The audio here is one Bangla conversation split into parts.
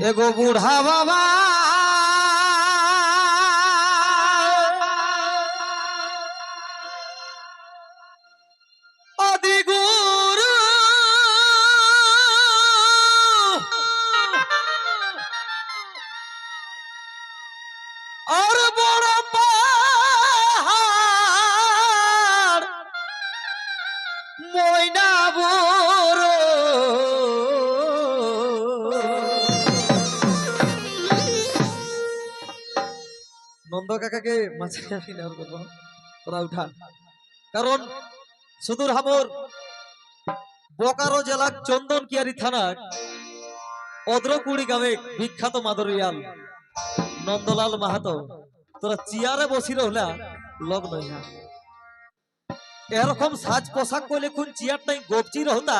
एगो बूढ़ा बाबा आदि गुरु और बड़ पहाड़ मोइना बोरो नंद काका के माछाई नेওয়ার কথা তোরা উঠা কারণ সুদূর হামর বোকারো জেলা চন্দনকিয়ারি থানার অদ্রকুড়ি গ্রামে বিখ্যাত মাদরিয়াল নন্দলাল মাহাতো তোরা চেয়ারে বসি রহলা লগ্ন হইয়া এরকম সাজ পোশাক কইলে কোন চেয়ারটাই গপচি রহতা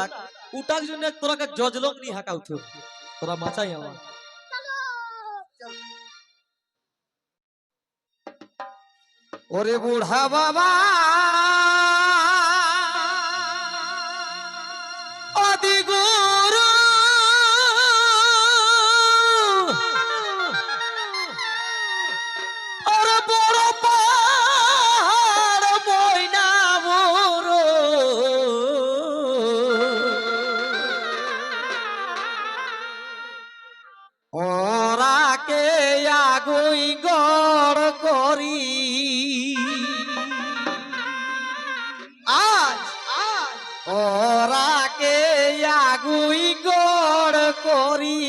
উটার জন্য তোরাকে জজলং নি হাকা উঠো তোরা মাচাই আমার ওরে বুড়া বাবা আদি গুরু আর বড় পাহাড় ময়না বড় ওরাকে আগুই গড় করি ওরাকে আগুই গড় করি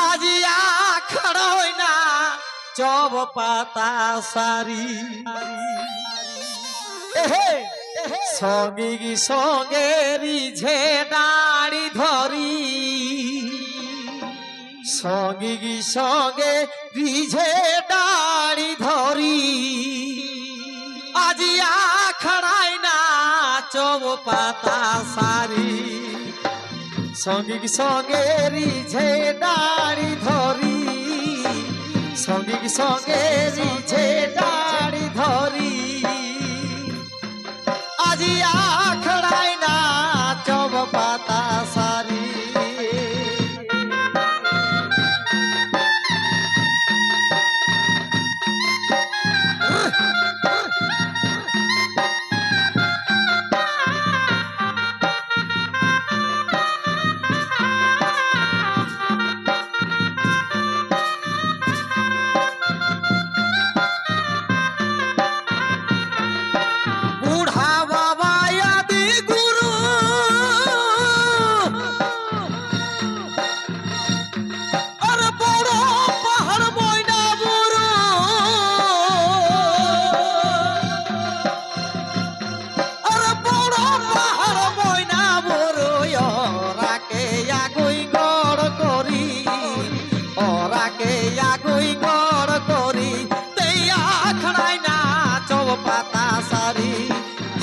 আজি আখড়ই না চব পাতা সারি সঙ্গে সঙ্গে রিঝে দাড়ি ধরি সঙ্গে সঙ্গে রিঝে দাড়ি ধরি আজি আখড়াই না চব পাতা সারি সঙ্গে সঙ্গে রিঝে দাড়ি ধরি সঙ্গে সঙ্গে রিঝে দাড়ি ধরি আজি আখড়াই না চব পাতা সারি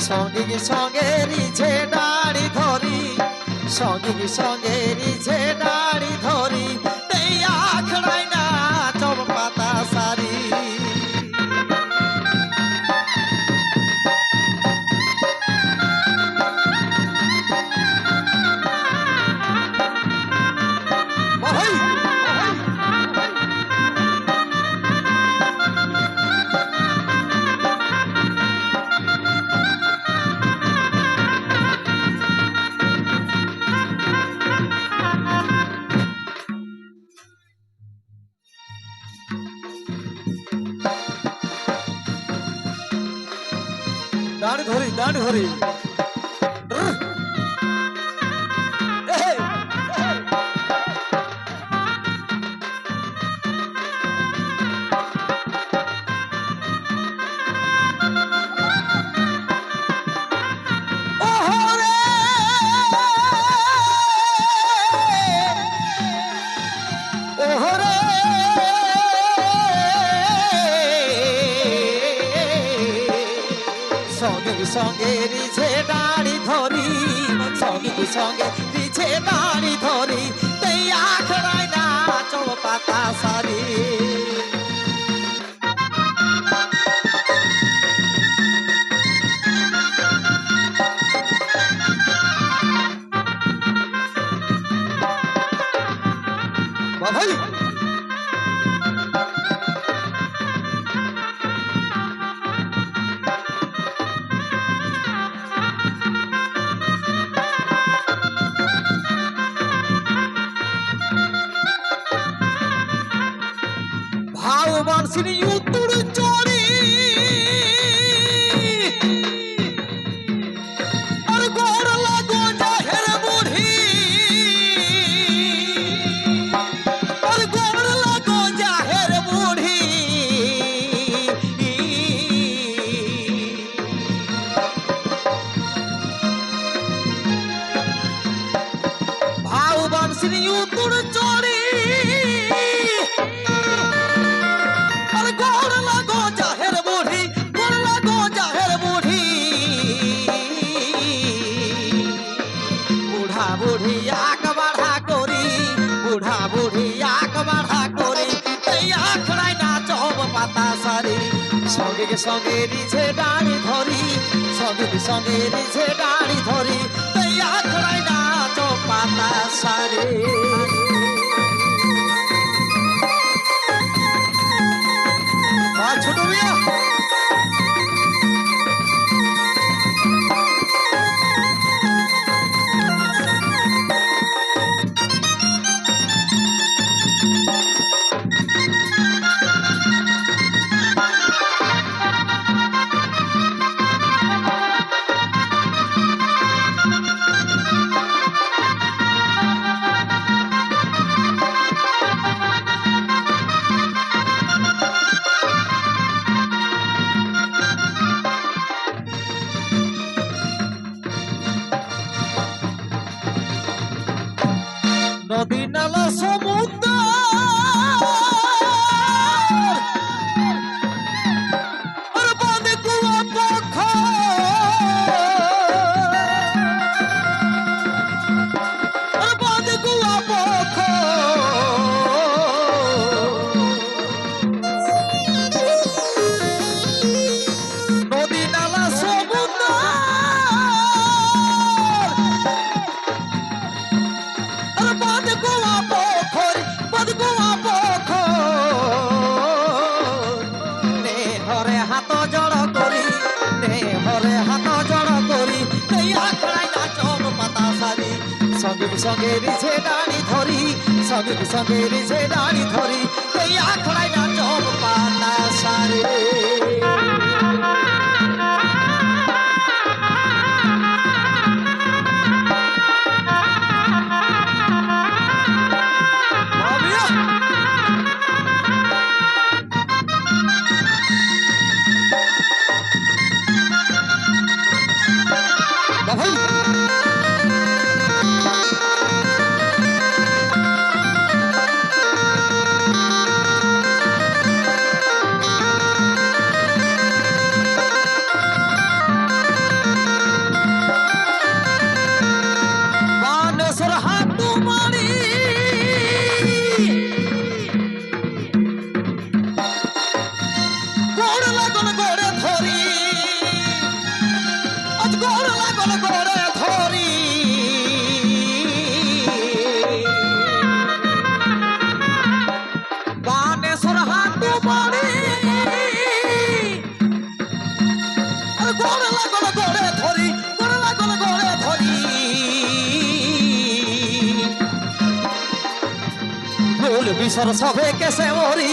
সঙ্গে সঙ্গে রিঝে দাড়ি ধরি সঙ্গে সঙ্গে রিঝে দাড়ি ধরি এই আখড়াই না চব পাতা সারি দাঁড় ধরি দাঁড় ধরি সঙ্গে রিঝে দাড়ি ধরি সঙ্গে সঙ্গে রিঝে দাড়ি ধরি এই আখড়াই না চব পাতা সারি বাঁশির উত্তর চড়ি আর গড় লাগো জাহের বুড়ি আর গড় লাগো জাহের বুড়ি ভাও বাঁশির উত্তর চড়ি আর গড় লাগো জাহের বুড়ি গড় লাগো জাহের বুড়ি বুড়া বুড়ি আক বাড়া করি বুড়া বুড়ি আক বাড়া করি এই আখড়াই না চব পাতা সারি সঙ্গে সঙ্গে রিঝে ডাড়ি ধরি সঙ্গে সঙ্গে রিঝে ডাড়ি ধরি এই আখড়াই না চব পাতা সারি ছোট মিয়া নদী নালা সমুদ্র আর বাঁধে কুয়া আর বাঁধে কুয়া নদী নালা সমুদ্র আর বাঁধে কুয়া পোখর বাঁধে কুয়া পোখর নে হরে হাত জড় করি নে হরে হাত জড় করি এই আখড়াই না চম পাতা সারি সঙ্গে সঙ্গে রিঝে ডাড়ি ধরি সঙ্গে সঙ্গে রিঝে ডাড়ি ধরি এই আখড়াই না চম পাতা সারি ভুল বিসর সবে কেসে মরি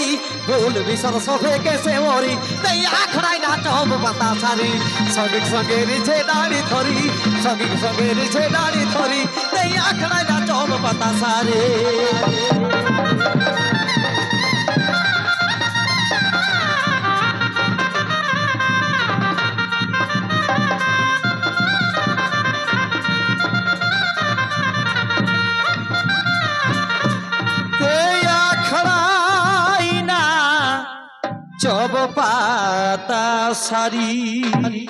ভুল বিসর সবে কেসে মরি তাই আখড়াই না চব পাতা সারি সঙ্গে সঙ্গে রিঝে ডাড়ি ধরি সঙ্গে সঙ্গে রিঝে ডাড়ি ধরি তাই আখড়াই না চব পাতা সারি চব পাতা সারি